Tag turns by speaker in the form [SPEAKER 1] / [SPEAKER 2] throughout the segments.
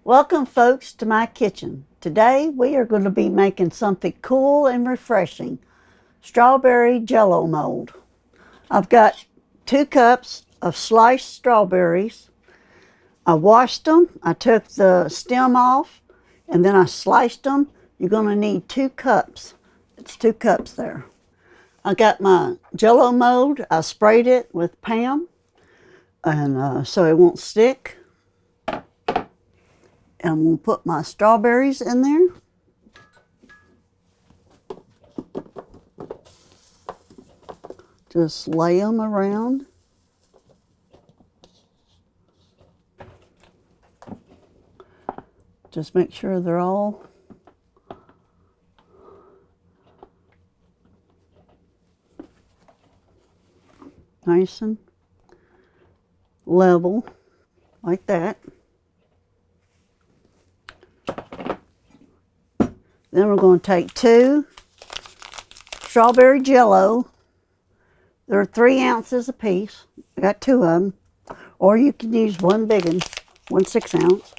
[SPEAKER 1] Welcome folks to my kitchen. Today we are going to be making something cool and refreshing. Strawberry Jell-O mold. I've got 2 cups of sliced strawberries. I washed them, I took the stem off, and then I sliced them. You're going to need 2 cups. It's 2 cups there. I got my Jell-O mold. I sprayed it with Pam, and so it won't stick. And I'm going to put my strawberries in there. Just lay them around. Just make sure they're all nice and level, like that. Then we're going to take 2 strawberry Jell-O. They're 3 ounces a piece. I got 2 of them. Or you can use one big one, 1 6-ounce.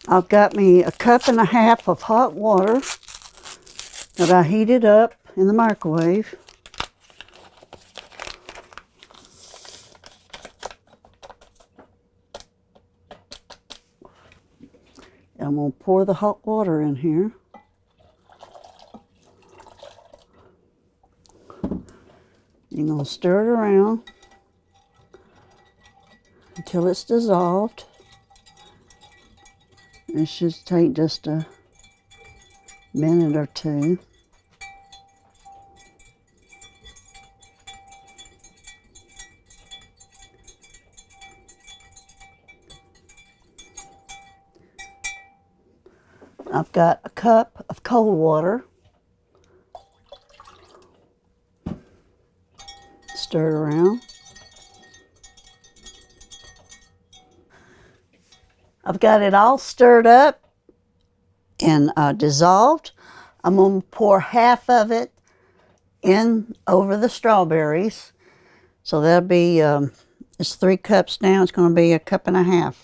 [SPEAKER 1] I've got me a 1.5 cups of hot water that I heated up in the microwave. I'm going to pour the hot water in here. You're going to stir it around until it's dissolved. It should take just a minute or 2. I've got a cup of cold water. Stir it around. I've got it all stirred up and dissolved. I'm going to pour half of it in over the strawberries. So that'll be, it's 3 cups now. It's going to be a 1.5 cups.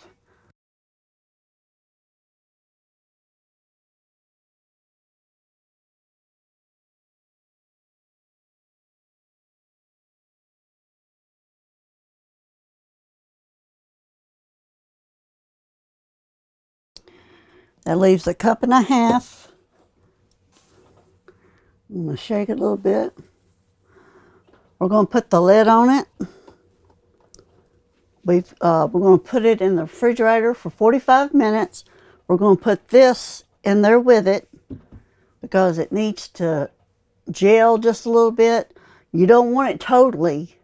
[SPEAKER 1] That leaves a 1.5 cups. I'm going to shake it a little bit. We're going to put the lid on it. We're going to put it in the refrigerator for 45 minutes. We're going to put this in there with it because it needs to gel just a little bit. You don't want it totally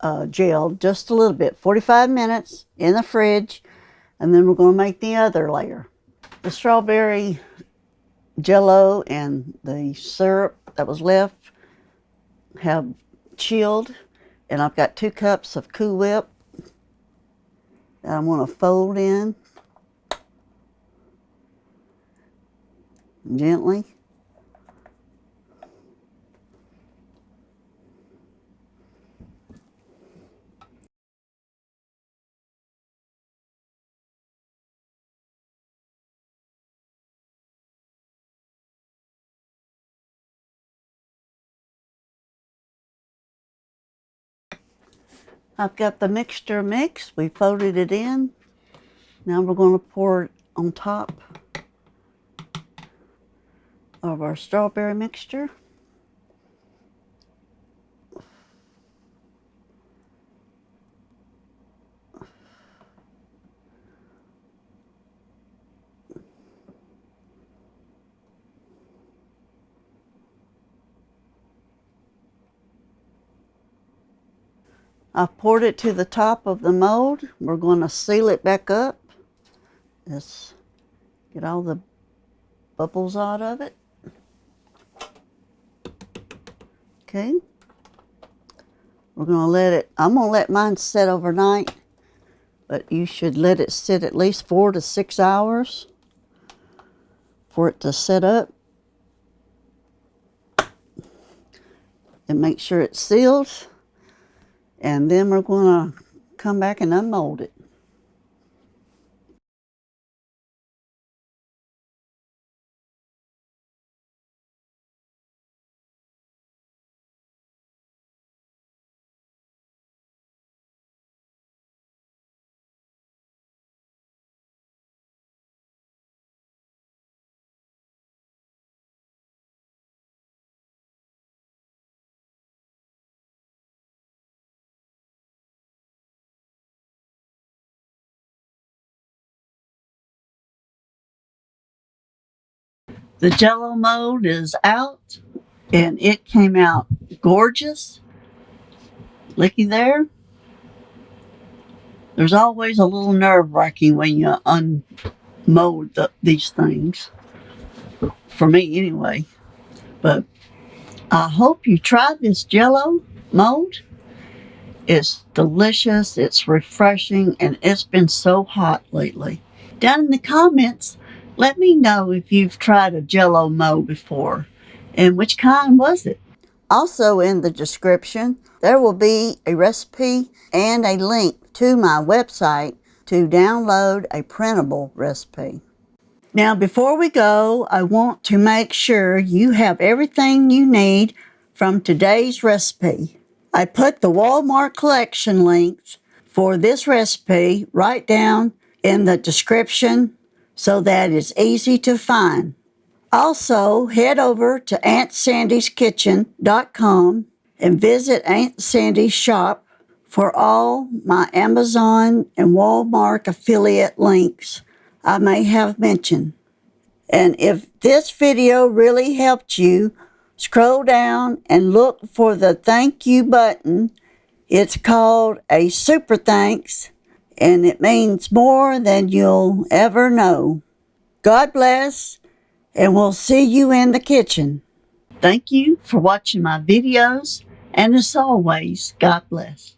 [SPEAKER 1] gelled, just a little bit. 45 minutes in the fridge, and then we're going to make the other layer. The strawberry Jell-O and the syrup that was left have chilled, and I've got 2 cups of Cool Whip that I'm going to fold in gently. I've got the mixture mixed. We folded it in. Now we're going to pour it on top of our strawberry mixture. I've poured it to the top of the mold. We're going to seal it back up. Let's get all the bubbles out of it. Okay. We're going to let it, I'm going to let mine sit overnight, but you should let it sit at least 4 to 6 hours for it to set up. And make sure it's sealed. And then we're going to come back and unmold it. The Jell-O mold is out, and it came out gorgeous. Looky there. There's always a little nerve-wracking when you unmold these things. For me, anyway. But I hope you tried this Jell-O mold. It's delicious, it's refreshing, and it's been so hot lately. Down in the comments, let me know if you've tried a Jell-O mold before, and which kind was it? Also in the description, there will be a recipe and a link to my website to download a printable recipe. Now, before we go, I want to make sure you have everything you need from today's recipe. I put the Walmart collection links for this recipe right down in the description so that it's easy to find. Also, head over to auntsandykitchen.com and visit Aunt Sandy's shop for all my Amazon and Walmart affiliate links I may have mentioned. And if this video really helped you, scroll down and look for the thank you button. It's called a super thanks, and it means more than you'll ever know. God bless, and we'll see you in the kitchen. Thank you for watching my videos, and as always, God bless.